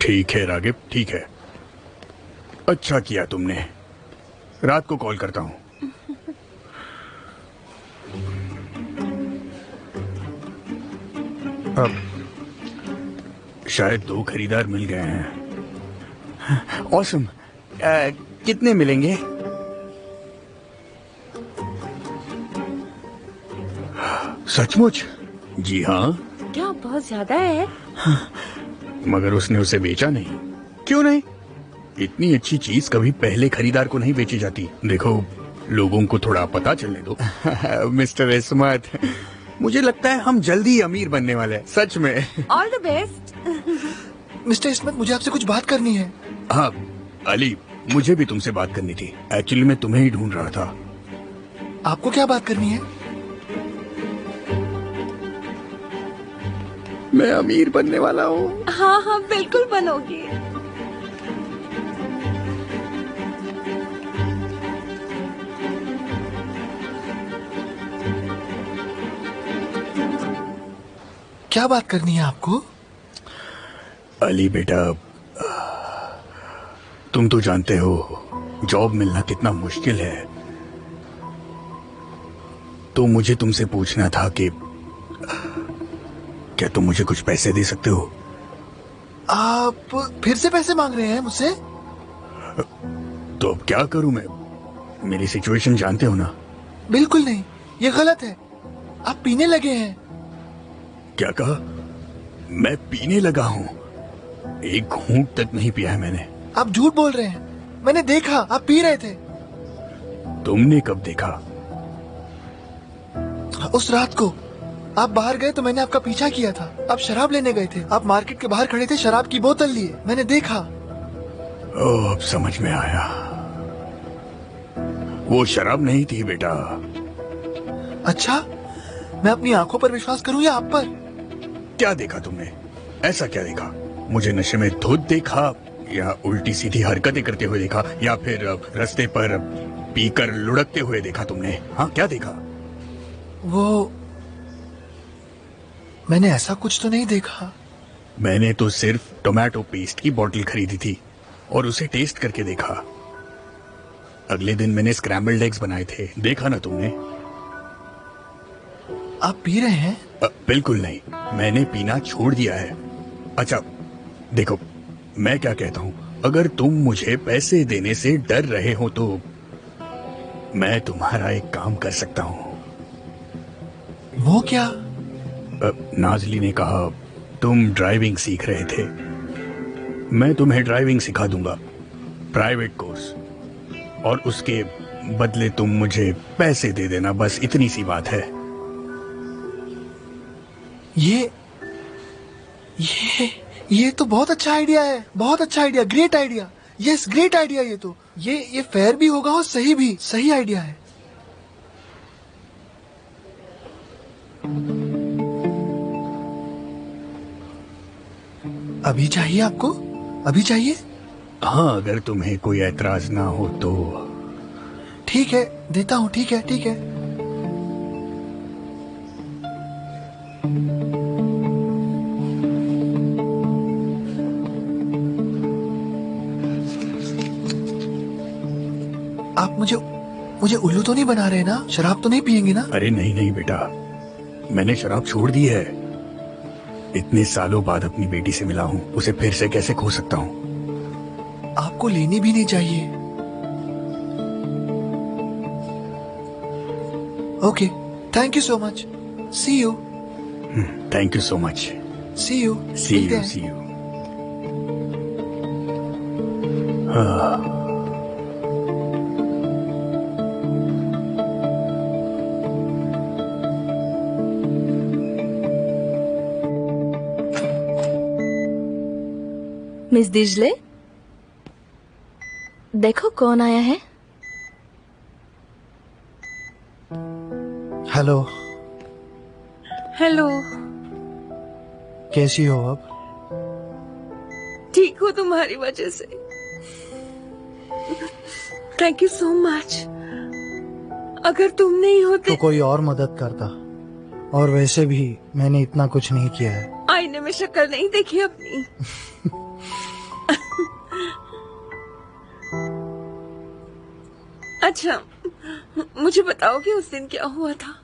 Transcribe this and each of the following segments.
ठीक है रागिब, ठीक है। अच्छा किया तुमने। रात को कॉल करता हूँ। अब शायद 2 खरीदार मिल गए हैं। ऑसम। कितने मिलेंगे? सचमुच? जी हाँ। क्या बहुत ज्यादा है? मगर उसने उसे बेचा नहीं। क्यों नहीं? इतनी अच्छी चीज कभी पहले खरीदार को नहीं बेची जाती। देखो, लोगों को थोड़ा पता चलने दो। मिस्टर इस्मत, मुझे लगता है हम जल्दी अमीर बनने वाले हैं, सच में। All the best. मिस्टर इस्मत, मुझे आपसे कुछ बात करनी है। हाँ अली, मुझे भी तुमसे बात करनी थी। एक्चुअली मैं तुम्हें ही ढूंढ रहा था। आपको क्या बात करनी है? मैं अमीर बनने वाला हूँ। हाँ हाँ, बिल्कुल बनोगे। क्या बात करनी है आपको? अली बेटा, तुम तो जानते हो जॉब मिलना कितना मुश्किल है। तो मुझे तुमसे पूछना था कि क्या तुम मुझे कुछ पैसे दे सकते हो? आप फिर से पैसे मांग रहे हैं मुझसे? तो अब क्या करूं मैं? मेरी सिचुएशन जानते हो ना। बिल्कुल नहीं, ये गलत है। आप पीने लगे हैं। क्या कहा? मैं पीने लगा हूं? एक घूंट तक नहीं पिया है मैंने। आप झूठ बोल रहे हैं। मैंने देखा, आप पी रहे थे। तुमने कब देखा? उस रात को आप बाहर गए तो मैंने आपका पीछा किया था। आप शराब लेने गए थे। आप मार्केट के बाहर खड़े थे, शराब की बोतल लिए। मैंने देखा। ओह, अब समझ में आया। वो शराब नहीं थी बेटा। अच्छा, मैं अपनी आंखों पर विश्वास करूं या आप पर? क्या देखा तुमने? ऐसा क्या देखा? मुझे नशे में धुत देखा, या उल्टी सीधी हरकतें करते हुए देखा, या फिर रास्ते पर पीकर लुढ़कते हुए देखा तुमने? हाँ, क्या देखा? वो मैंने ऐसा कुछ तो नहीं देखा। मैंने तो सिर्फ टोमेटो पेस्ट की बोतल खरीदी थी और उसे टेस्ट करके देखा। अगले दिन मैंने स्क्रैम्बल्ड एग्स बनाए थे, देखा ना तुमने? आप पी रहे हैं? बिल्कुल नहीं, मैंने पीना छोड़ दिया है। अच्छा देखो, मैं क्या कहता हूँ, अगर तुम मुझे पैसे देने से डर रहे हो तो मैं तुम्हारा एक काम कर सकता हूँ। वो क्या? नाजली ने कहा तुम ड्राइविंग सीख रहे थे, मैं तुम्हें ड्राइविंग सिखा दूंगा, प्राइवेट कोर्स, और उसके बदले तुम मुझे पैसे दे देना, बस इतनी सी बात है। ये तो बहुत अच्छा आइडिया है। बहुत अच्छा idea, great idea. Yes, great idea. ये तो ये फेयर भी होगा और सही भी। सही आइडिया है। अभी चाहिए आपको? अभी चाहिए? हाँ, अगर तुम्हें कोई ऐतराज ना हो तो। ठीक है, देता हूँ। ठीक है, ठीक है। आप मुझे उल्लू तो नहीं बना रहे ना? शराब तो नहीं पियेंगे ना? अरे नहीं नहीं बेटा, मैंने शराब छोड़ दी है। इतने सालों बाद अपनी बेटी से मिला हूँ, उसे फिर से कैसे खो सकता हूँ? आपको लेनी भी नहीं चाहिए। Okay, thank you so much. See you. Thank you so much. See you. See you, see you. हाँ। मिस दिजले, देखो कौन आया है। हेलो। हेलो। कैसी हो अब? ठीक हो तुम्हारी वजह से। Thank you so much. अगर तुम नहीं होते तो कोई और मदद करता। और वैसे भी मैंने इतना कुछ नहीं किया है। आईने में शक्ल नहीं देखी अपनी। अच्छा, मुझे बताओ कि उस दिन क्या हुआ था।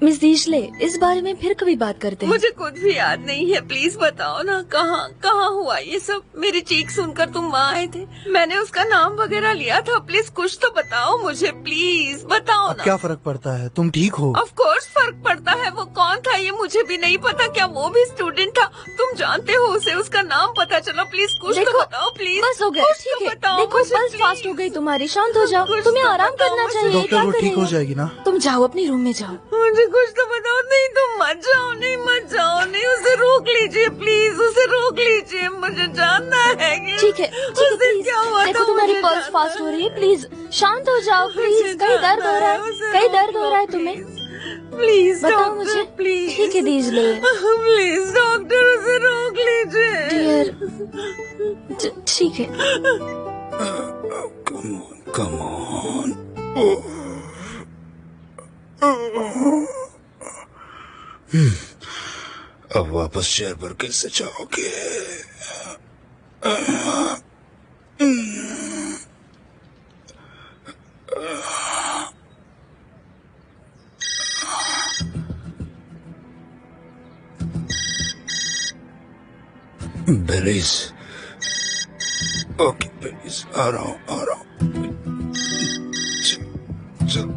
मिस दीशले, इस बारे में फिर कभी बात करते हैं। मुझे कुछ भी याद नहीं है, प्लीज बताओ ना, कहाँ कहाँ हुआ ये सब। मेरी चीख सुनकर तुम वहाँ आए थे, मैंने उसका नाम वगैरह लिया था। प्लीज कुछ तो बताओ मुझे, प्लीज बताओ अब ना। क्या फर्क पड़ता है, तुम ठीक हो। ऑफ कोर्स फर्क पड़ता है। वो कौन था ये मुझे भी नहीं पता। क्या वो भी स्टूडेंट था? तुम जानते हो उसे, उसका नाम पता चला। प्लीज कुछ तो देखो, बताओ प्लीज। बस हो गया, कुछ ठीक तो है। बताओ देखो मुझे, पल्स फास्ट please। हो गई तुम्हारी, शांत हो जाओ। कुछ तुम्हें तो आराम बताओ करना मुझे। चाहिए। डॉक्टर, क्या वो ठीक करेगा? हो जाएगी ना। तुम जाओ अपने रूम में जाओ। मुझे कुछ तो बताओ। नहीं तुम मत जाओ, नहीं मत जाओ, नहीं, उसे रोक लीजिए प्लीज, उसे रोक लीजिए। मुझे जानना है कि ठीक है, उस दिन प्लीज। क्या हुआ देखो था, तुम्हारी मुझे पल्स जानना फास्ट हो है। रही है, प्लीज शांत हो जाओ प्लीज। मुझे कहीं दर्द हो रहा है, उसे कहीं रोक दर्द हो लो, रहा है तुम्हें? प्लीज बताओ डॉक्टर, मुझे। प्लीज। ठीक है दीजले। प्लीज डॉक्टर, उसे रोक लीजिए। डियर, ठीक है। Come on. अब वापस शहर पर कैसे जाओगे? बेलीज, ओके बेलीज, आ रहा हूँ, आ रहा हूँ। चल,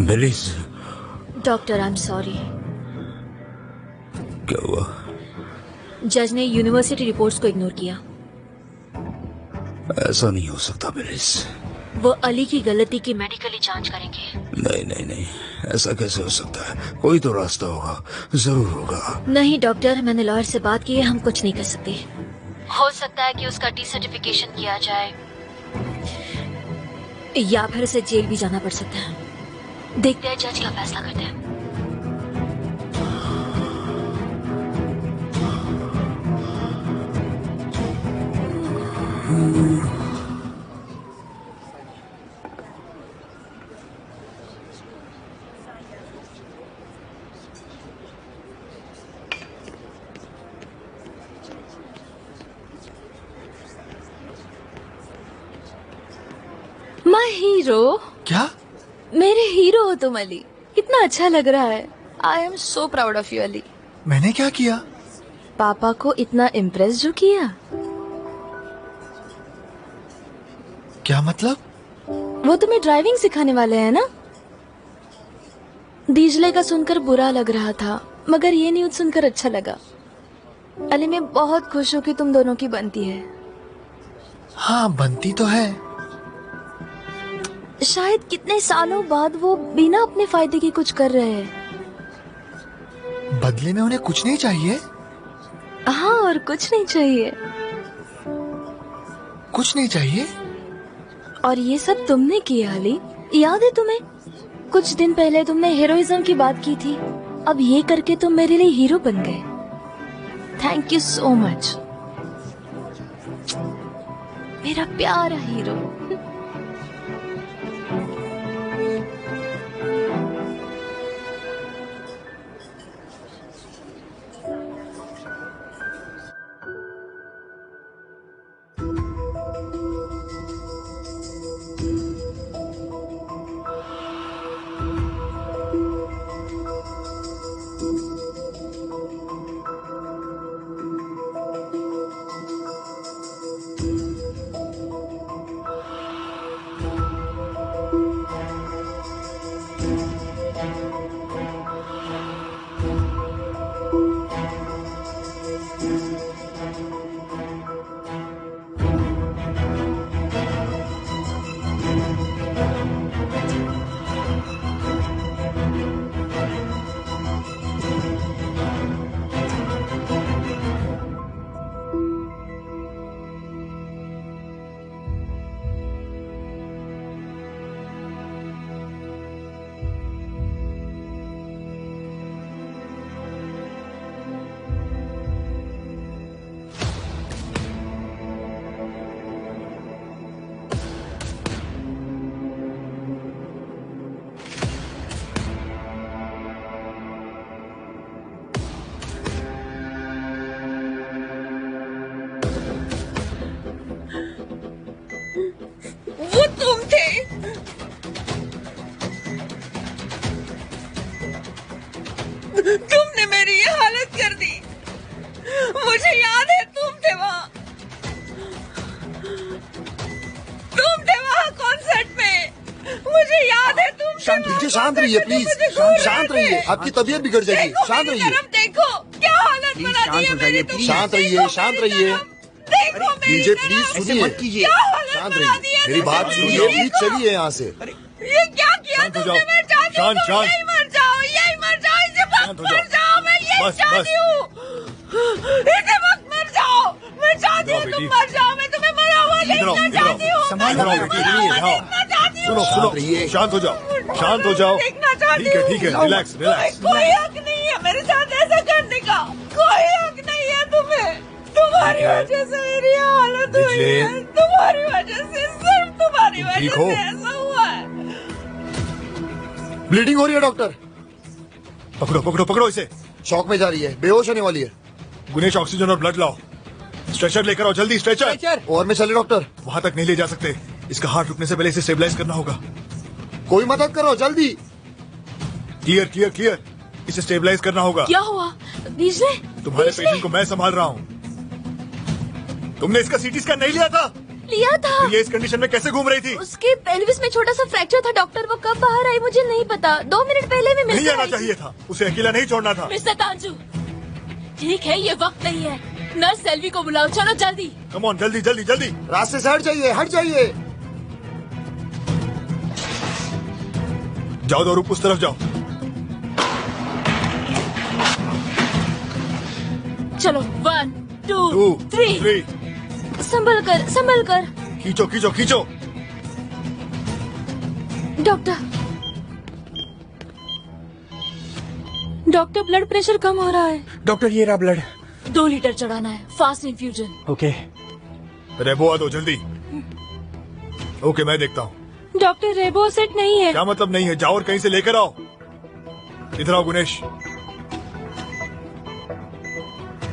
बेलीज, डॉक्टर आई एम सॉरी। क्या हुआ? जज ने यूनिवर्सिटी रिपोर्ट्स को इग्नोर किया। ऐसा नहीं हो सकता बेलीज। वो अली की गलती की मेडिकली जांच करेंगे। नहीं नहीं नहीं, ऐसा कैसे हो सकता है? कोई तो रास्ता होगा, जरूर होगा। नहीं डॉक्टर, मैंने लॉयर से बात की है, हम कुछ नहीं कर सकते। हो सकता है कि उसका डिसर्टिफिकेशन किया जाए या फिर उसे जेल भी जाना पड़ सकता है। देखते हैं जज क्या फैसला करते हैं। My hero. क्या? मेरे हीरो हो तुम अली, कितना अच्छा लग रहा है। I am so proud of you Ali. मैंने क्या किया? पापा को इतना इम्प्रेस जो किया। क्या मतलब? वो तुम्हें ड्राइविंग सिखाने वाले हैं ना? दीजले का सुनकर बुरा लग रहा था, मगर ये न्यूज़ सुनकर अच्छा लगा। अली मैं बहुत खुश हूँ कि तुम दोनों की बनती है। हाँ, बनती तो है। शायद कितने सालों बाद वो बिना अपने फायदे के कुछ कर रहे हैं। बदले में उन्हें कुछ नहीं चाहिए। हाँ, और कुछ नहीं चाहिए। कुछ नहीं चाहिए। और ये सब तुमने किया अली, याद है तुम्हें? कुछ दिन पहले तुमने हीरोइज्म की बात की थी, अब ये करके तुम मेरे लिए हीरो बन गए। थैंक यू सो मच मेरा प्यारा हीरो। तुमने मेरी ये हालत कर दी। मुझे याद है तुम थे वहाँ कॉन्सर्ट में। मुझे याद है तुम थे शांत वहाँ रहिए, शांत रहिए concert में प्लीज, मुझे घूर शांत रहे रहिए, थे। आपकी तबीयत बिगड़ जाएगी। देखो शांत मेरी रहिए, तरफ देखो, क्या हालत प्लीज बना दी शांत है हो जाइए, मेरी प्लीज। तुमने। शांत रहिए, देखो शांत मेरी रहिए। तरफ, देखो मेरी डीजे तरफ। प्लीज ऐसे सुनिए, मत कीजिए। क्या हालत शांत बना दी रहिए, है मेरी बात तुमने। सुनिए, प्लीज देखो, चलिए यहाँ से। ये क्या किया शांत हो तुमने। जाओ। मैं चाहती हूँ शांत, तुम शांत। यही मर जाओ, यही मर जाओ, इसी वक्त शांत हो मर जाओ। जाओ। मैं यही बस, चाहती हूँ, इसी वक्त मर जाओ। मैं चाहती हूँ जाओ तुम बेटी। मर जाओ। मैं तुम्हें मरा हुआ इधर आओ, देखना इधर आओ। चाहती हूँ। संभालो, मैं बेटी, मरा हुआ यहाँ। देखना चाहती हूँ। सुनो शांत सुनो, रहिए। शांत हो जाओ, शांत हो जाओ। देखना चाहती ठीक है हूँ। ठीक है, रिलैक्स रिलैक्स। कोई हक नहीं है मेरे साथ ऐसा करने का। कोई हक नहीं है तुम्हें। तुम्हारी ठीक है। वजह से मेरी ये हालत हुई बिजली। है। तुम्हारी वजह से, सिर्फ तुम्हारी तुम वजह ठीक हो? से ऐसा हुआ है। ब्लीडिंग हो रही है डॉक्टर, पकड़ो पकड़ो पकड़ो इसे। शॉक में जा रही है, बेहोश होने वाली है। गुनेश ऑक्सीजन और ब्लड लाओ। स्ट्रेचर लेकर आओ जल्दी, स्ट्रेचर। और में चले डॉक्टर, वहां तक नहीं ले जा सकते, इसका हार्ट रुकने से पहले इसे स्टेबलाइज करना होगा। कोई मदद करो जल्दी। क्लियर क्लियर क्लियर, इसे स्टेबलाइज करना होगा। क्या हुआ बिजली? तुम्हारे पेशेंट को मैं संभाल रहा हूँ। तुमने इसका सीटी स्कैन नहीं लिया था? लिया था। तो ये इस कंडीशन में कैसे घूम रही थी? उसके पेल्विस में छोटा सा फ्रैक्चर था डॉक्टर। वो कब बाहर आई मुझे नहीं पता। 2 मिनट पहले भी नहीं मिलकर आना आई थी। चाहिए था, उसे अकेला नहीं छोड़ना था। मिस्टर तांजू, ठीक है ये वक्त नहीं है। नर्स सेल्वी को बुलाओ, चलो जल्दी। कम ऑन, जल्दी जल्दी जल्दी। रास्ते से हट जाइए, हट जाइए। जाओ दौरूप, उस तरफ जाओ। चलो 1 2 2 3। 3, संभल कर, संभल कर। खींचो खींचो खींचो। डॉक्टर, डॉक्टर ब्लड प्रेशर कम हो रहा है। डॉक्टर ये रहा ब्लड। 2 लीटर चढ़ाना है, फास्ट इन्फ्यूजन। ओके। रेबो दो जल्दी। ओके मैं देखता हूँ। डॉक्टर रेबो सेट नहीं है। क्या मतलब नहीं है, जाओ और कहीं से लेकर आओ। इधर आओ Gunesh.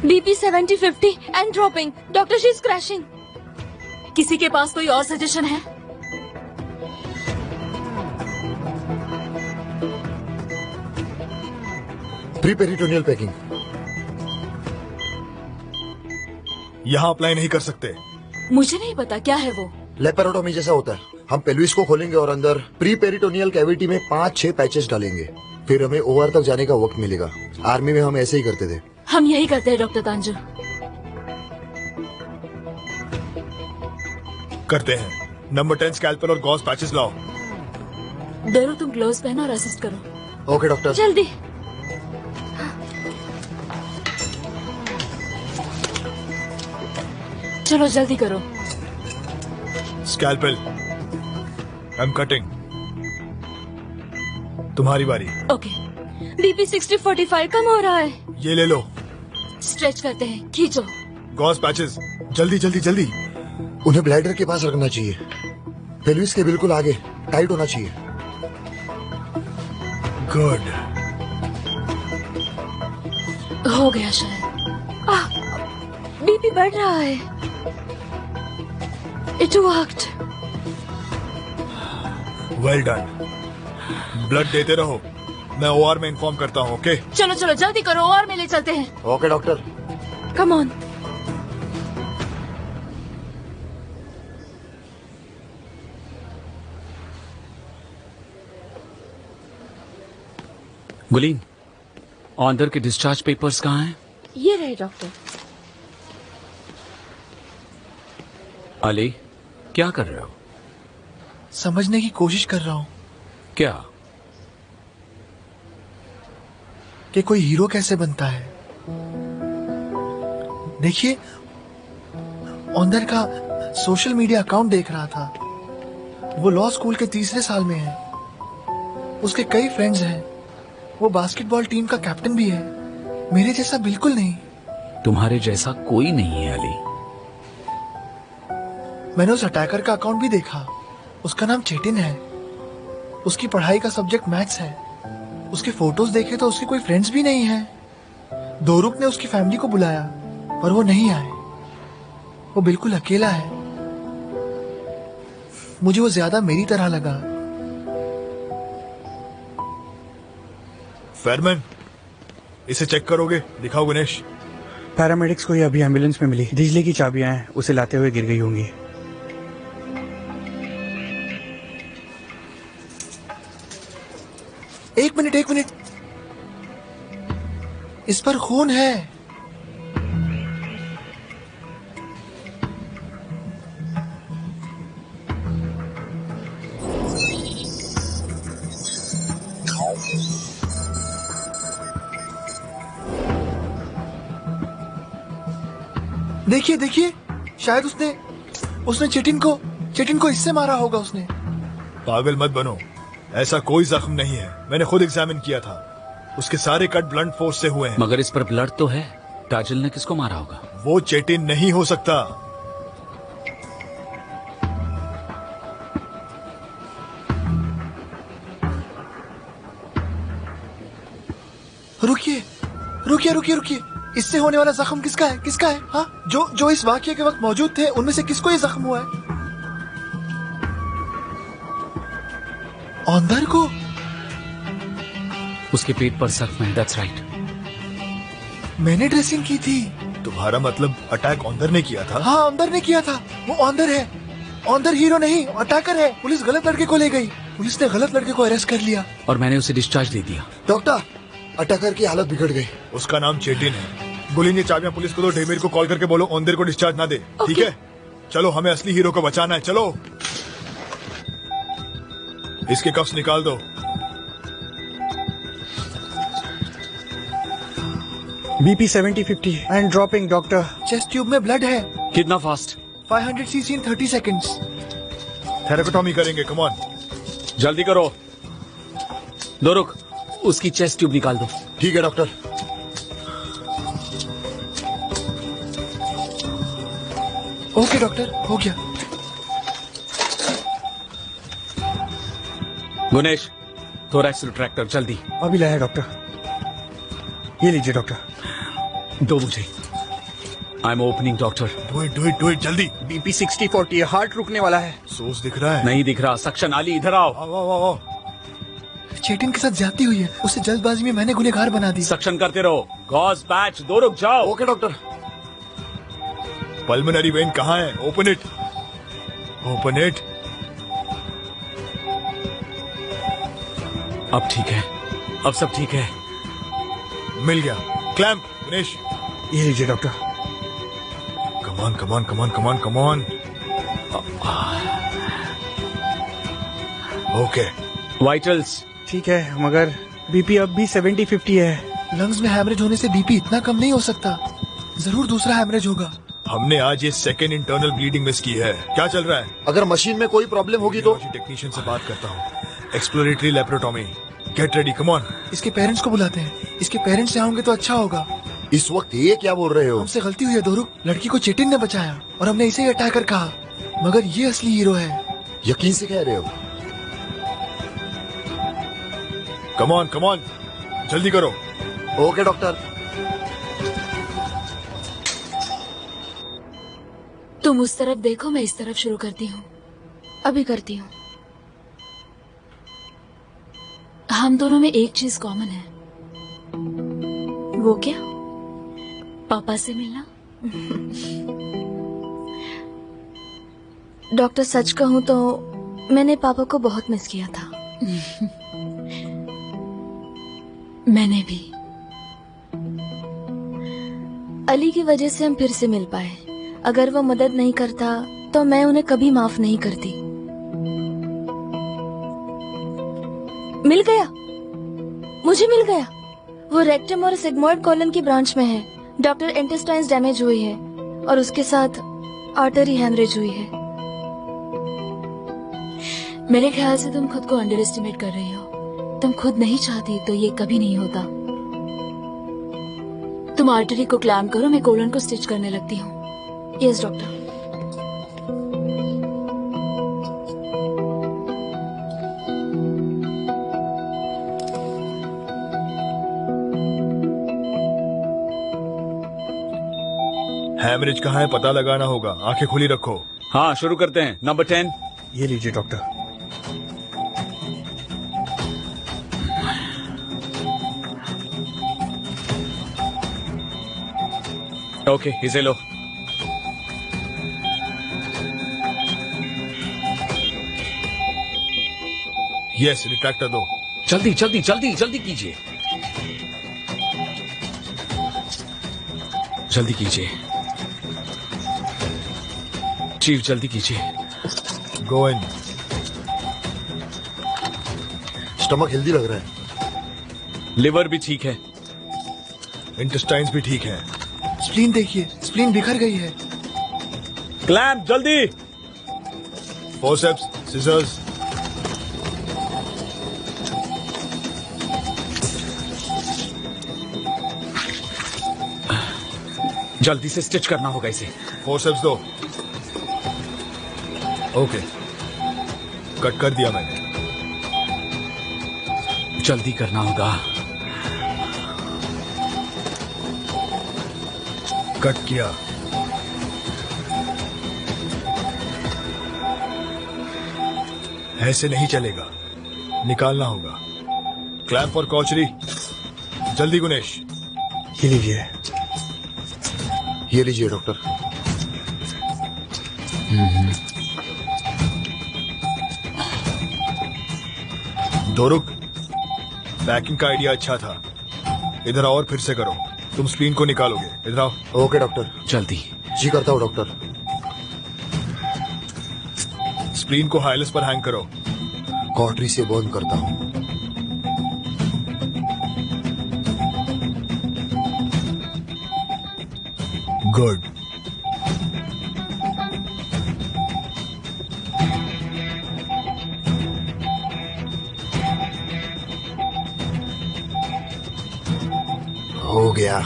BP 70-50 and dropping. Doctor she is crashing. किसी के पास कोई और सजेशन है? Pre peritoneal packing. यहाँ अप्लाई नहीं कर सकते। मुझे नहीं पता क्या है वो। लेपेरोटोमी जैसा होता है। हम पेल्विस को खोलेंगे और अंदर प्री पेरिटोनियल कैविटी में 5-6 पैचेस डालेंगे, फिर हमें ओआर तक जाने का वक्त मिलेगा। आर्मी में हम ऐसे ही करते थे। हम यही करते हैं डॉक्टर तांजू। करते हैं। नंबर 10 स्कैल्पल और गॉस पैचेस लाओ। दोनों तुम ग्लोव्स पहनो और असिस्ट करो ओके डॉक्टर। जल्दी। चलो जल्दी करो। Scalpel, I am cutting. तुम्हारी बारी। ओके। बीपी 60-45 कम हो रहा है। ये ले लो। स्ट्रेच करते हैं, खींचो। गॉस पैचेस, जल्दी जल्दी जल्दी। उन्हें ब्लैडर के पास रखना चाहिए, पेल्विस के बिल्कुल आगे, टाइट होना चाहिए। गुड। हो गया शायद। बीपी बढ़ रहा है। It worked. Well done. Blood देते रहो, मैं ओआर में इन्फॉर्म करता हूँ। ओके चलो चलो जल्दी करो और में ले चलते हैं। Okay doctor. Come on. Guleen, अंदर के डिस्चार्ज पेपर्स कहाँ हैं? ये रहे डॉक्टर। अली, क्या कर रहे हो? समझने की कोशिश कर रहा हूँ क्या? कि कोई हीरो कैसे बनता है। देखिए, औंदर का सोशल मीडिया अकाउंट देख रहा था। वो लॉ स्कूल के 3रे साल में है। उसके कई फ्रेंड्स हैं। वो बास्केटबॉल टीम का कैप्टन भी है। मेरे जैसा बिल्कुल नहीं। तुम्हारे जैसा कोई नहीं है अली। मैंने उस अटैकर का अकाउंट भी देखा। उसका नाम चेटिन है। उसकी पढ़ाई का सब्जेक्ट मैथ्स है। उसके फोटोज देखे तो उसके कोई फ्रेंड्स भी नहीं है। दोरुक ने उसकी फैमिली को बुलाया पर वो नहीं आए। वो बिल्कुल अकेला है। मुझे वो ज्यादा मेरी तरह लगा। फेरमैन, इसे चेक करोगे? दिखाओ गणेश। पैरामेडिक्स को ये अभी एम्बुलेंस में मिली। बिजली की चाबियां हैं, उसे लाते हुए गिर गई होंगी। एक मिनट, इस पर खून है। देखिए, शायद उसने चेटिन को इससे मारा होगा उसने। पागल मत बनो, ऐसा कोई जख्म नहीं है। मैंने खुद एग्जामिन किया था। उसके सारे कट ब्लंट फोर्स से हुए हैं। मगर इस पर ब्लड तो है। काजल ने किसको मारा होगा? वो चेटिन नहीं हो सकता। रुकिए। इससे होने वाला जख्म किसका है? हाँ, जो इस वाकये के वक्त मौजूद थे, उनमें से किसको ये जख्म हुआ है? औंधर को। उसके पेट पर जख्म है। That's right. मैंने ड्रेसिंग की थी। तुम्हारा मतलब अटैक औंधर ने किया था? हाँ, औंधर ने किया था। वो औंधर है। औंधर हीरो नहीं, अटैकर है। पुलिस गलत लड़के को ले गई। पुलिस ने गलत लड़के को अरेस्ट कर लिया। और मैंने उसे डिस्चार्ज दे दिया। डॉक्टर, अटैकर की हालत बिगड़ गई। उसका नाम चेटिन है। गुलिन, ये चाबियां पुलिस को दो। ढेमेर को कॉल करके बोलो औंधर को डिस्चार्ज ना दे। ठीक है? चलो, हमें असली हीरो को बचाना है। चलो, इसके कफ्स निकाल दो। BP 70-50 and dropping doctor. Chest tube में ब्लड है। कितना फास्ट? 500 cc in 30 seconds। थेरेकोटॉमी करेंगे। कम ऑन, जल्दी करो। दो रुक, उसकी चेस्ट ट्यूब निकाल दो। ठीक है डॉक्टर। ओके डॉक्टर, हो गया। गुनेश, थोरैक्स रिट्रैक्टर जल्दी। अभी लाया डॉक्टर। ये लीजिए डॉक्टर। दो मुझे। I am opening doctor. Do it जल्दी। बीपी 60-40, हार्ट रुकने वाला है। सोच दिख रहा है? नहीं दिख रहा। सक्शन आली, इधर आओ। आओ। चेटिन के साथ ज्यादती हुई है। उसे जल्दबाजी में मैंने गुनहगार बना दी। सक्शन करते रहो। गॉज पैच, दो रुक जाओ। Okay doctor. पल्मोनरी वेन कहाँ है? Open it. अब ठीक है। अब सब ठीक है। मिल गया। क्लैंप। गणेश, ये लीजिए doctor. Come on. Okay. Vitals ठीक है, मगर बीपी अब भी 70-50 है। लंग्स में हैमरेज होने से बीपी इतना कम नहीं हो सकता। जरूर दूसरा हैमरेज होगा। हमने आज ये सेकेंड इंटरनल ब्लीडिंग मिस की है। क्या चल रहा है? अगर मशीन में कोई प्रॉब्लम होगी तो टेक्नीशियन से बात करता हूँ। Exploratory laparotomy. Get ready, come on. इसके पेरेंट्स को बुलाते हैं। इसके पेरेंट्स आएंगे तो अच्छा होगा। इस वक्त ये क्या बोल रहे हो? हमसे गलती हुई है दोरुक। लड़की को चेटिन ने बचाया और हमने इसे ही अटैकर कहा, मगर ये असली हीरो है। यकीन से कह रहे हो? कम ऑन, जल्दी करो। Okay doctor. तुम उस तरफ देखो, मैं इस तरफ शुरू करती हूँ। अभी करती हूँ। हम दोनों में एक चीज कॉमन है। वो क्या? पापा से मिलना। डॉक्टर, सच कहूँ तो मैंने पापा को बहुत मिस किया था। मैंने भी। अली की वजह से हम फिर से मिल पाए। अगर वो मदद नहीं करता तो मैं उन्हें कभी माफ नहीं करती। मिल गया, मुझे मिल गया। वो रेक्टम और सिग्मोइड कॉलन की ब्रांच में है। डॉक्टर इंटेस्टाइन्स डैमेज हुई है और उसके साथ आर्टरी हैमरेज हुई है। मेरे ख्याल से तुम खुद को अंडर एस्टिमेट कर रही हो। तुम खुद नहीं चाहती तो ये कभी नहीं होता। तुम आर्टरी को क्लैम्प करो, मैं कोलन को स्टिच करने लगती हूँ। Yes doctor. हैमरेज कहाँ है पता लगाना होगा। आंखें खुली रखो। हाँ, शुरू करते हैं। नंबर 10। ये लीजिए डॉक्टर। ओके, इसे लो। यस, रिट्रैक्टर दो। जल्दी जल्दी जल्दी जल्दी कीजिए, जल्दी कीजिए चीफ, जल्दी कीजिए। गो इन। स्टमक हेल्दी लग रहा है। लिवर भी ठीक है। इंटेस्टाइन्स भी ठीक है। स्प्लीन देखिए, स्प्लीन बिखर गई है। क्लैम्प जल्दी। Forceps, scissors. जल्दी से स्टिच करना होगा इसे। फोर्सेप्स दो। ओके, कट कर दिया मैंने। जल्दी करना होगा। कट किया। ऐसे नहीं चलेगा, निकालना होगा। क्लैंप और कॉचरी। जल्दी गुनेश। ये लीजिए। ये लीजिए डॉक्टर। दोरुक, पैकिंग का आइडिया अच्छा था। इधर आओ और फिर से करो। तुम स्प्लीन को निकालोगे। इधर आओ। Okay doctor. जल्दी। जी करता हूँ डॉक्टर। स्प्लीन को हाइलेस पर हैंग करो। कॉटरी से बर्न करता हूँ। गुड। हो गया।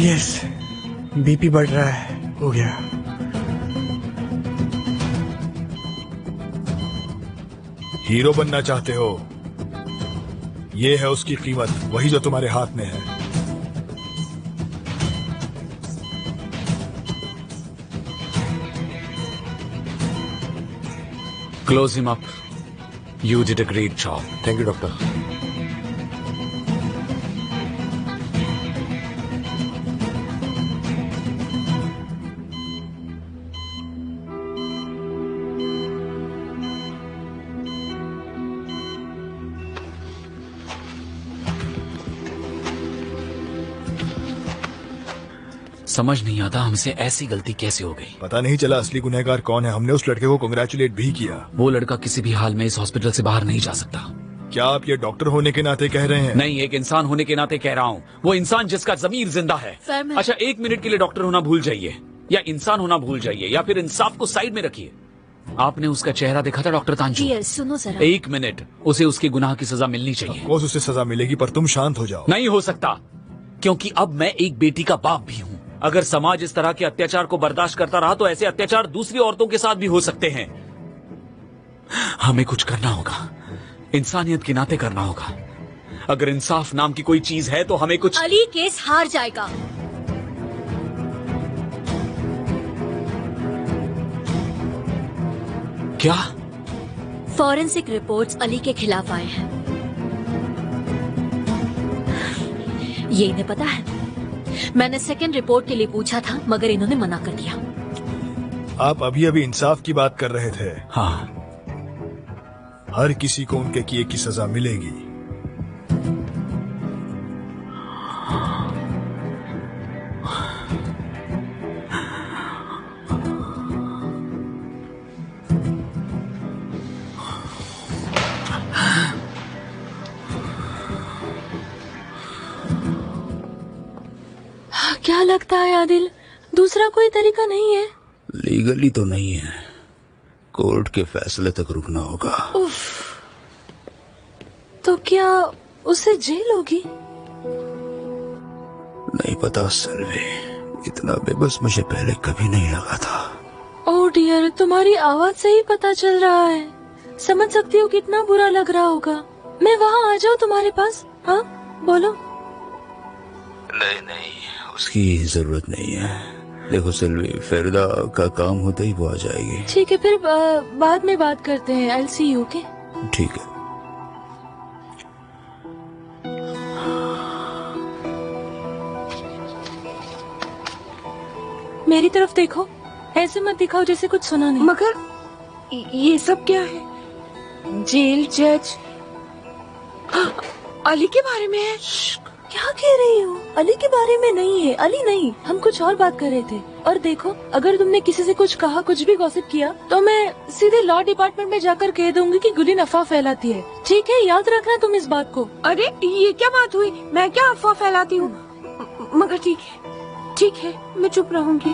यस, बीपी बढ़ रहा है। हो गया। हीरो बनना चाहते हो, ये है उसकी कीमत, वही जो तुम्हारे हाथ में है। Close him up. You did a great job. Thank you doctor. समझ नहीं आता हमसे ऐसी गलती कैसे हो गई। पता नहीं चला असली गुनहगार कौन है। हमने उस लड़के को कांग्रेचुलेट भी किया। वो लड़का किसी भी हाल में इस हॉस्पिटल से बाहर नहीं जा सकता। क्या आप ये डॉक्टर होने के नाते कह रहे हैं? नहीं, एक इंसान होने के नाते कह रहा हूँ। वो इंसान जिसका जमीर जिंदा है। अच्छा, 1 मिनट के लिए डॉक्टर होना भूल जाइए, या इंसान होना भूल जाइए, या फिर इंसाफ को साइड में रखिए। आपने उसका चेहरा देखा था डॉक्टर तांजू? सुनो जरा। 1 मिनट, उसे उसके गुनाह की सजा मिलनी चाहिए। कोर्स उसे सजा मिलेगी, पर तुम शांत हो जाओ। नहीं हो सकता, क्योंकि अब मैं एक बेटी का बाप भी हूँ। अगर समाज इस तरह के अत्याचार को बर्दाश्त करता रहा तो ऐसे अत्याचार दूसरी औरतों के साथ भी हो सकते हैं। हमें कुछ करना होगा, इंसानियत के नाते करना होगा। अगर इंसाफ नाम की कोई चीज है तो हमें कुछ। अली केस हार जाएगा। क्या? फॉरेंसिक रिपोर्ट्स अली के खिलाफ आए हैं। ये इन्हें पता है। मैंने सेकंड रिपोर्ट के लिए पूछा था, मगर इन्होंने मना कर दिया। आप अभी अभी इंसाफ की बात कर रहे थे। हाँ, हर किसी को उनके किए की सजा मिलेगी। क्या लगता है आदिल, दूसरा कोई तरीका नहीं है? लीगली तो नहीं है, कोर्ट के फैसले तक रुकना होगा। उफ, तो क्या उसे जेल होगी? नहीं पता सेल्वी, इतना बेबस मुझे पहले कभी नहीं लगा था। ओह डियर, तुम्हारी आवाज से ही पता चल रहा है। समझ सकती हूँ कितना बुरा लग रहा होगा। मैं वहाँ आ जाऊँ तुम्हारे पास? हाँ बोलो। नहीं, उसकी जरूरत नहीं है। देखो सेल्वी, फेरदा का काम होते ही वो आ जाएगी। ठीक है, फिर बाद में बात करते हैं। I'll see you, okay? ठीक है। मेरी तरफ देखो, ऐसे मत दिखाओ जैसे कुछ सुना नहीं। मगर ये सब क्या है? जेल जज अली के बारे में है? क्या कह रही हो? अली के बारे में नहीं है, अली नहीं, हम कुछ और बात कर रहे थे। और देखो, अगर तुमने किसी से कुछ कहा, कुछ भी गॉसिप किया, तो मैं सीधे लॉ डिपार्टमेंट में जाकर कह दूंगी कि गुलीन अफवाह फैलाती है। ठीक है, याद रखना तुम इस बात को। अरे ये क्या बात हुई? मैं क्या अफवाह फैलाती हूँ? मगर ठीक है, मैं चुप रहूंगी।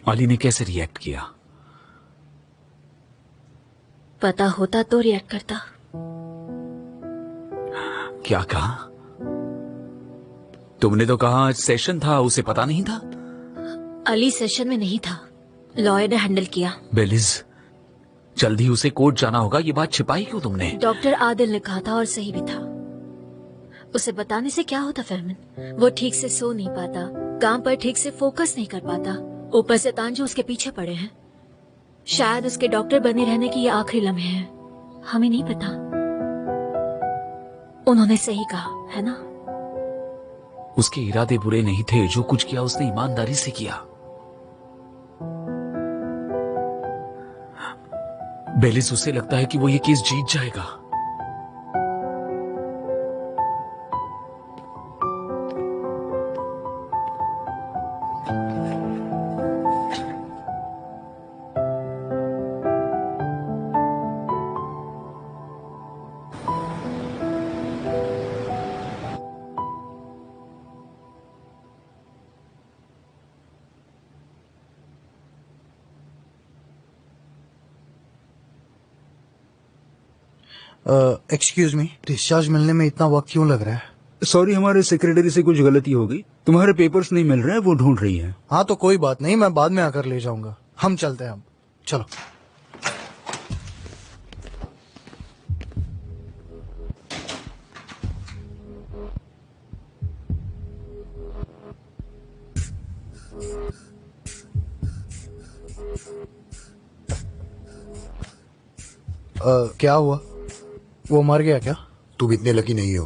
अली ने कैसे रिएक्ट किया? पता होता तो रिएक्ट करता। क्या कहा? तुमने तो कहा आज सेशन था, उसे पता नहीं था। अली सेशन में नहीं था, लॉयर ने हैंडल किया। बेलिज, जल्दी उसे कोर्ट जाना होगा, ये बात छिपाई क्यों तुमने? डॉक्टर आदिल ने कहा था और सही भी था। उसे बताने से क्या होता फहमिन? वो ठीक से सो नहीं पाता, काम पर ठीक से फोकस नहीं कर पाता, ऊपर से तांजू उसके पीछे पड़े हैं। शायद उसके डॉक्टर बने रहने की ये आखिरी लम्हे हैं, हमें नहीं पता। उन्होंने सही कहा है ना? उसके इरादे बुरे नहीं थे, जो कुछ किया उसने ईमानदारी से किया। बेलिस, उसे लगता है कि वो ये केस जीत जाएगा। एक्सक्यूज मी, डिस्चार्ज मिलने में इतना वक्त क्यों लग रहा है? सॉरी, हमारे सेक्रेटरी से कुछ गलती हो गई। तुम्हारे पेपर्स नहीं मिल रहे हैं, वो ढूंढ रही है। हाँ तो कोई बात नहीं, मैं बाद में आकर ले जाऊंगा। हम चलते हैं अब, चलो। क्या हुआ? वो मर गया क्या? तुम इतने लकी नहीं हो।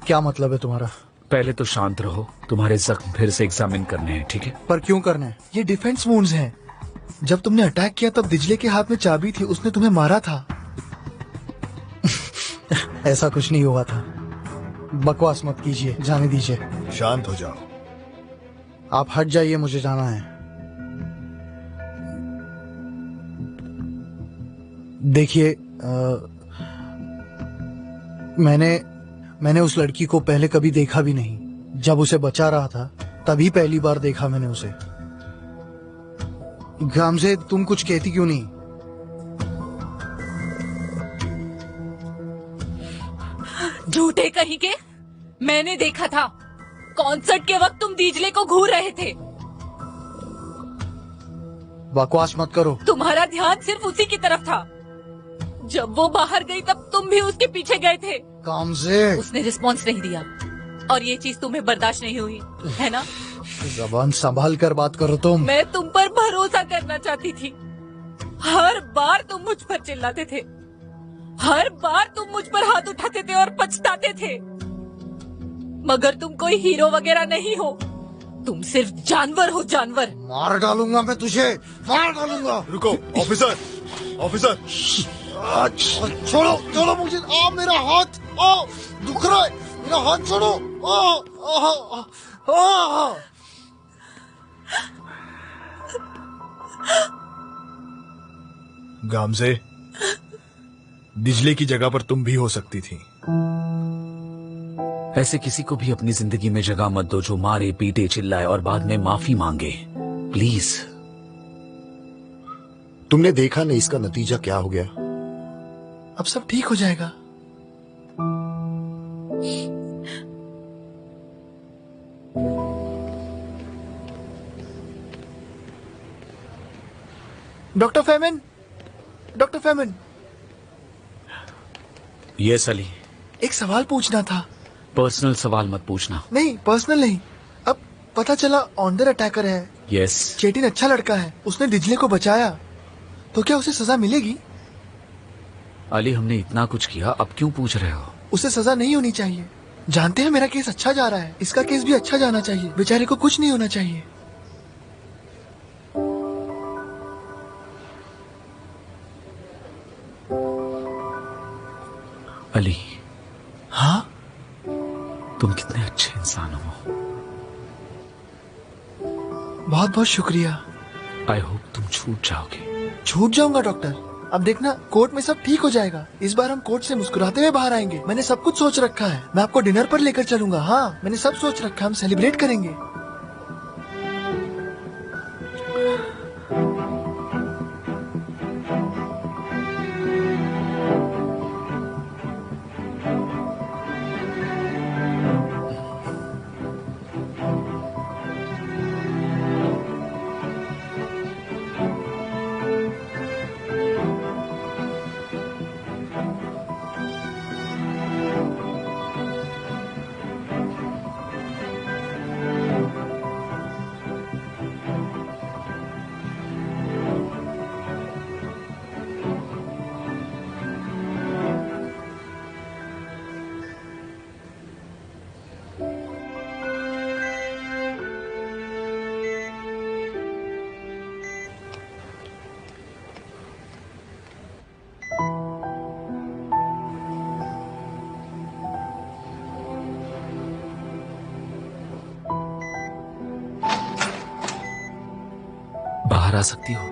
क्या मतलब है तुम्हारा? पहले तो शांत रहो, तुम्हारे जख्म फिर से एग्जामिन करने हैं, ठीक है? पर क्यों करना है? ये डिफेंस वुंड्स हैं। जब तुमने अटैक किया तब दिजले के हाथ में चाबी थी, उसने तुम्हें मारा था। ऐसा कुछ नहीं हुआ था। बकवास मत कीजिए, जाने दीजिए। शांत हो जाओ। आप हट जाइए, मुझे जाना है। देखिए, मैंने उस लड़की को पहले कभी देखा भी नहीं। जब उसे बचा रहा था तभी पहली बार देखा मैंने उसे। गामजे, तुम कुछ कहती क्यों नहीं? झूठे कहीं के, मैंने देखा था। कॉन्सर्ट के वक्त तुम दीजले को घूर रहे थे। बकवास मत करो। तुम्हारा ध्यान सिर्फ उसी की तरफ था। जब वो बाहर गई तब तुम भी उसके पीछे गए थे। कामजे, उसने रिस्पॉन्स नहीं दिया और ये चीज तुम्हें बर्दाश्त नहीं हुई, है ना? जबान संभाल कर बात करो तुम। मैं तुम पर भरोसा करना चाहती थी। हर बार तुम मुझ पर चिल्लाते थे, हर बार तुम मुझ पर हाथ उठाते थे और पछताते थे। मगर तुम कोई हीरो वगैरह नहीं हो, तुम सिर्फ जानवर हो, जानवर। मार डालूंगा मैं तुझे, मार डालूंगा। रुको ऑफिसर, ऑफिसर। छोड़ो छोड़ो मुझे। मेरा हाथ दुख रहा है, मेरा हाथ छोड़ो। गामजे, दिजले की जगह पर तुम भी हो सकती थी। ऐसे किसी को भी अपनी जिंदगी में जगह मत दो जो मारे, पीटे, चिल्लाए और बाद में माफी मांगे, प्लीज। तुमने देखा नहीं इसका नतीजा क्या हो गया? अब सब ठीक हो जाएगा। Doctor Feynman, doctor Feynman. Yes Ali. एक सवाल पूछना था। पर्सनल सवाल मत पूछना। नहीं, पर्सनल नहीं। अब पता चला ऑनर अटैकर है। यस। चेटिन अच्छा लड़का है, उसने दिजले को बचाया, तो क्या उसे सजा मिलेगी? अली, हमने इतना कुछ किया, अब क्यों पूछ रहे हो? उसे सजा नहीं होनी चाहिए। जानते हैं मेरा केस अच्छा जा रहा है, इसका केस भी अच्छा जाना चाहिए। बेचारे को कुछ नहीं होना चाहिए। अली, हाँ, तुम कितने अच्छे इंसान हो। बहुत बहुत शुक्रिया। आई होप तुम छूट जाओगे। छूट जाऊंगा डॉक्टर। अब देखना, कोर्ट में सब ठीक हो जाएगा। इस बार हम कोर्ट से मुस्कुराते हुए बाहर आएंगे। मैंने सब कुछ सोच रखा है। मैं आपको डिनर पर लेकर चलूंगा। हाँ, मैंने सब सोच रखा है। हम सेलिब्रेट करेंगे। बाहर आ सकती हो?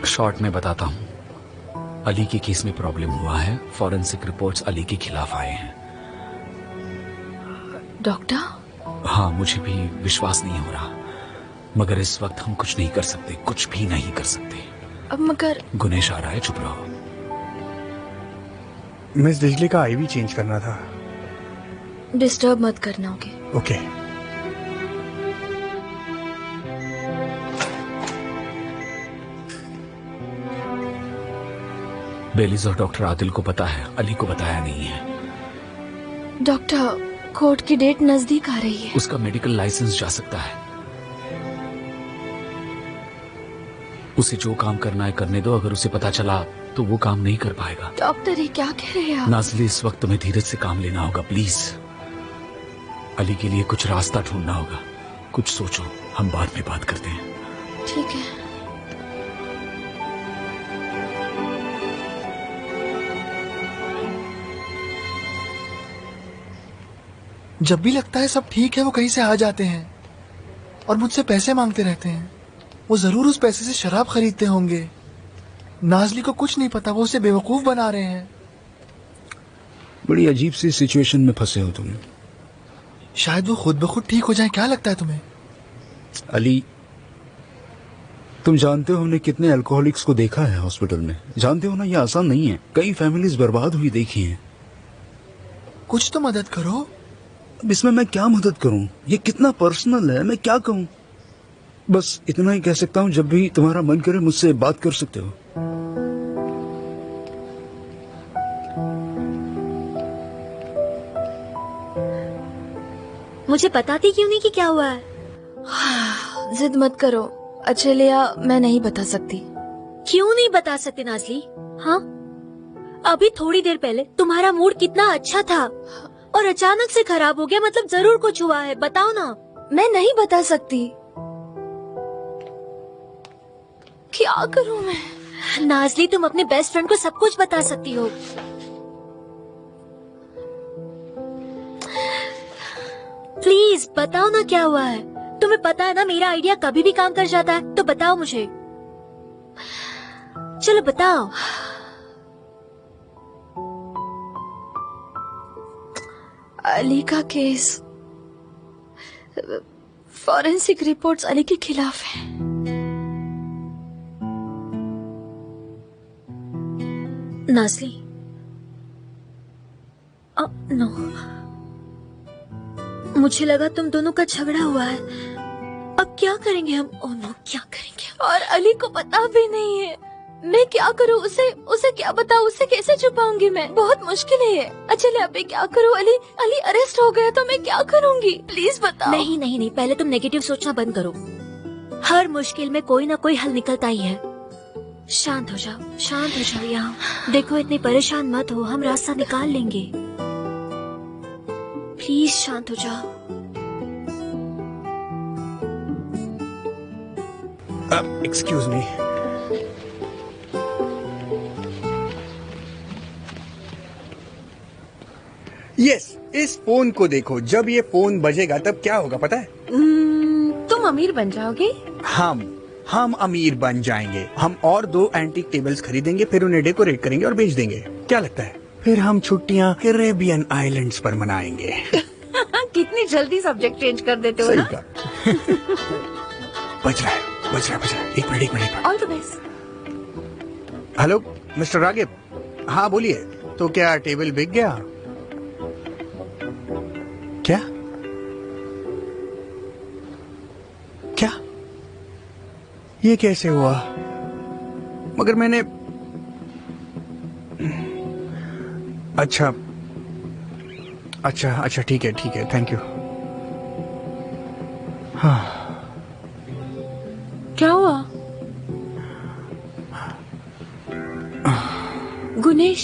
शॉर्ट में बताता हूं। अली के केस में प्रॉब्लम हुआ है। फॉरेंसिक रिपोर्ट्स अली के खिलाफ आए हैं। डॉक्टर? हाँ, मुझे भी विश्वास नहीं हो रहा, मगर इस वक्त हम कुछ नहीं कर सकते, कुछ भी नहीं कर सकते। अब मगर गुनेश आ रहा है, चुप रहो। मिस डिजली का आईवी चेंज करना था। डिस्टर्ब मत करना। ओके। बेलीज और डॉक्टर आदिल को पता है, अली को बताया नहीं है। डॉक्टर, कोर्ट की डेट नजदीक आ रही है। उसका मेडिकल लाइसेंस जा सकता है। उसे जो काम करना है करने दो। अगर उसे पता चला तो वो काम नहीं कर पाएगा। डॉक्टर, ये क्या कह रहे हैं आप? नाज़ली, इस वक्त तुम्हें धीरज से काम लेना होगा, प्लीज। अली के लिए कुछ रास्ता ढूंढना होगा। कुछ सोचो, हम बाद में बात करते हैं। ठीक है। जब भी लगता है सब ठीक है, वो कहीं से आ जाते हैं और मुझसे पैसे मांगते रहते हैं। वो जरूर उस पैसे से शराब खरीदते होंगे। नाज़ली को कुछ नहीं पता, वो उसे बेवकूफ बना रहे हैं। बड़ी अजीब सी सिचुएशन में फंसे हो तुम। शायद वो खुद ब खुद ठीक हो जाए। क्या लगता है तुम्हें? अली, तुम जानते हो हमने कितने अल्कोहलिक्स को देखा है हॉस्पिटल में। जानते हो ना, ये आसान नहीं है। कई फैमिलीज बर्बाद हुई देखी हैं। कुछ तो मदद करो। अब इसमें मैं क्या मदद करूं? ये कितना पर्सनल है, मैं क्या कहूं? बस इतना ही कह सकता हूं, जब भी तुम्हारा मन करे मुझसे बात कर सकते हो। मुझे बताती क्यों नहीं कि क्या हुआ है? जिद मत करो। अच्छा लिया, मैं नहीं बता सकती। क्यों नहीं बता सकते नाज़ली? हाँ, अभी थोड़ी देर पहले तुम्हारा मूड कितना अच्छा था और अचानक से खराब हो गया। मतलब जरूर कुछ हुआ है, बताओ ना। मैं नहीं बता सकती। क्या करूं मैं? नाज़ली, तुम अपने बेस्ट फ्रेंड को सब कुछ बता सकती हो। प्लीज बताओ ना क्या हुआ है। तुम्हें पता है ना, मेरा आइडिया कभी भी काम कर जाता है। तो बताओ मुझे, चलो बताओ। अली का केस, फॉरेंसिक रिपोर्ट्स अली के खिलाफ है। नाज़ली, नो, मुझे लगा तुम दोनों का झगड़ा हुआ है। अब क्या करेंगे हम? ओह नो, क्या करेंगे? और अली को पता भी नहीं है। मैं क्या करूँ? उसे उसे क्या बताऊँ? उसे कैसे छुपाऊंगी मैं? बहुत मुश्किल है ये। अच्छा अभी क्या करूँ? अली अली अरेस्ट हो गया तो मैं क्या करूँगी? प्लीज बताओ। नहीं नहीं नहीं, पहले तुम नेगेटिव सोचना बंद करो। हर मुश्किल में कोई ना कोई हल निकलता ही है। शांत हो जाओ यहाँ। देखो इतनी परेशान मत हो, हम रास्ता निकाल लेंगे। प्लीज शांत हो जाओ। Excuse me. यस, इस फोन को देखो। जब ये फोन बजेगा तब क्या होगा पता है? तुम अमीर बन जाओगे। हम अमीर बन जाएंगे। हम और 2 एंटीक टेबल्स खरीदेंगे, फिर उन्हें डेकोरेट करेंगे और बेच देंगे। क्या लगता है? फिर हम छुट्टियां कैरेबियन आइलैंड्स पर मनाएंगे। कितनी जल्दी सब्जेक्ट चेंज कर देते हो सही ना। कहा। बज रहा है। एक minute. All the best. Hello mister Ragib. हाँ बोलिए। तो क्या टेबल बिक गया? क्या? ये कैसे हुआ? मगर मैंने अच्छा ठीक है थैंक यू। हाँ। क्या हुआ गुनेश?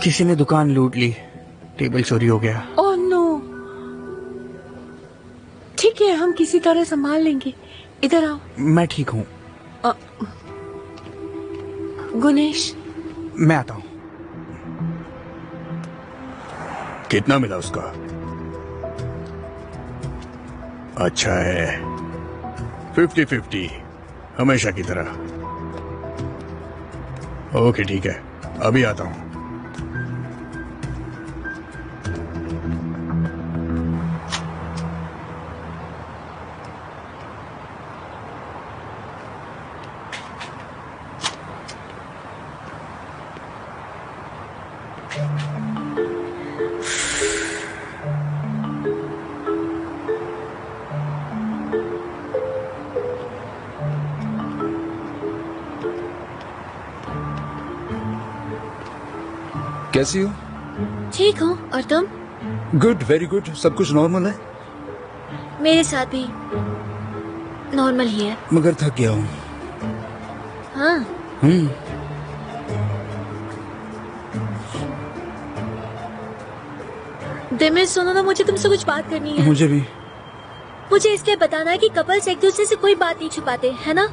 किसी ने दुकान लूट ली, टेबल चोरी हो गया। Oh no. ठीक है, हम किसी तरह संभाल लेंगे। इधर आओ। मैं ठीक हूँ। गुनेश मैं आता हूँ। कितना मिला उसका? अच्छा है, 50-50 हमेशा की तरह। ओके ठीक है, अभी आता हूँ। कैसी हो? ठीक हूँ, और तुम? Good, very good. सब कुछ नॉर्मल है? मेरे साथ भी नॉर्मल ही है। मगर थक गया हूँ। हाँ। दिमिश सुनो ना, मुझे तुमसे कुछ बात करनी है। मुझे भी। मुझे इसलिए बताना है कि कपल्स एक दूसरे से कोई बात नहीं छुपाते, है ना?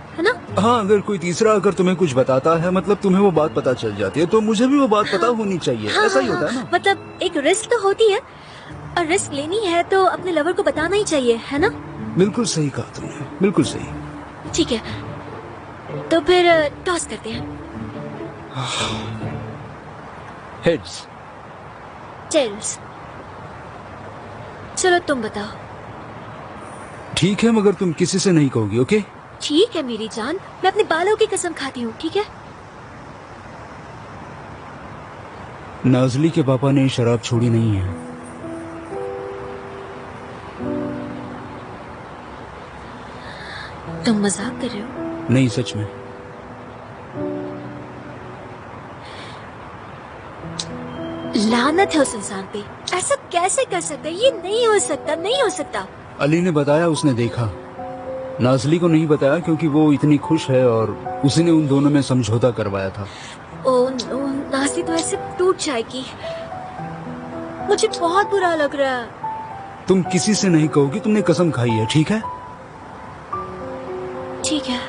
हाँ, अगर कोई तीसरा अगर तुम्हें कुछ बताता है, मतलब तुम्हें वो बात पता चल जाती है, तो मुझे भी वो बात पता होनी चाहिए। हाँ, ऐसा ही होता है ना? मतलब एक रिस्क तो होती है, और रिस्क लेनी है तो अपने लवर को बताना ही चाहिए, है ना? बिल्कुल सही कहा तुमने, बिल्कुल सही। ठीक है, तो फिर टॉस करते हैं। हेड्स। टेल्स। चलो तुम बताओ। ठीक है, मगर तुम किसी से नहीं कहोगी, ओके? ठीक है मेरी जान, मैं अपने बालों की कसम खाती हूँ, ठीक है? नाजली के पापा ने शराब छोड़ी नहीं है। तुम मजाक कर रहे हो? नहीं, सच में। लानत है उस इंसान पे, ऐसा कैसे कर सकता है? ये नहीं हो सकता, नहीं हो सकता। अली ने बताया, उसने देखा। नाजली को नहीं बताया क्योंकि वो इतनी खुश है और उसी ने उन दोनों में समझौता करवाया था। ओ नाजली तो ऐसे टूट जाएगी। मुझे बहुत बुरा लग रहा है। तुम किसी से नहीं कहोगी, तुमने कसम खाई है, ठीक है? ठीक है,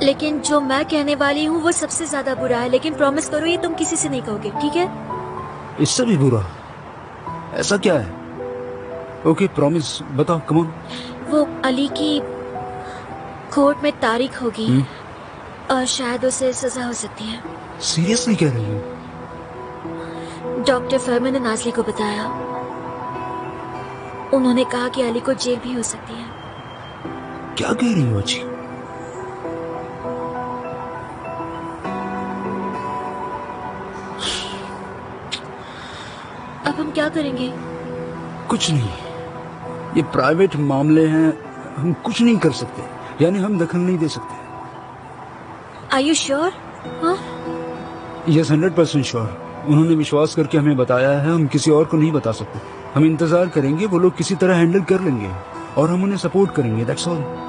लेकिन जो मैं कहने वाली हूँ वो सबसे ज्यादा बुरा है, लेकिन प्रॉमिस करो ये तुम किसी से नहीं कहोगे, ठीक है? इससे भी बुरा? ऐसा क्या है? ओके, प्रॉमिस, बताओ, कम ऑन। वो अली की कोर्ट में तारीख होगी और शायद उसे सजा हो सकती है। सीरियसली कह रही हो? डॉक्टर फरमान ने नाजली को बताया। उन्होंने कहा कि अली को जेल भी हो सकती है। क्या कह रही हो अच्छी? अब हम क्या करेंगे? कुछ नहीं, ये प्राइवेट मामले हैं, हम कुछ नहीं कर सकते, यानी हम दखल नहीं दे सकते। Are you sure? हाँ? Yes 100% sure. उन्होंने विश्वास करके हमें बताया है, हम किसी और को नहीं बता सकते। हम इंतजार करेंगे, वो लोग किसी तरह हैंडल कर लेंगे और हम उन्हें सपोर्ट करेंगे, दैट्स ऑल।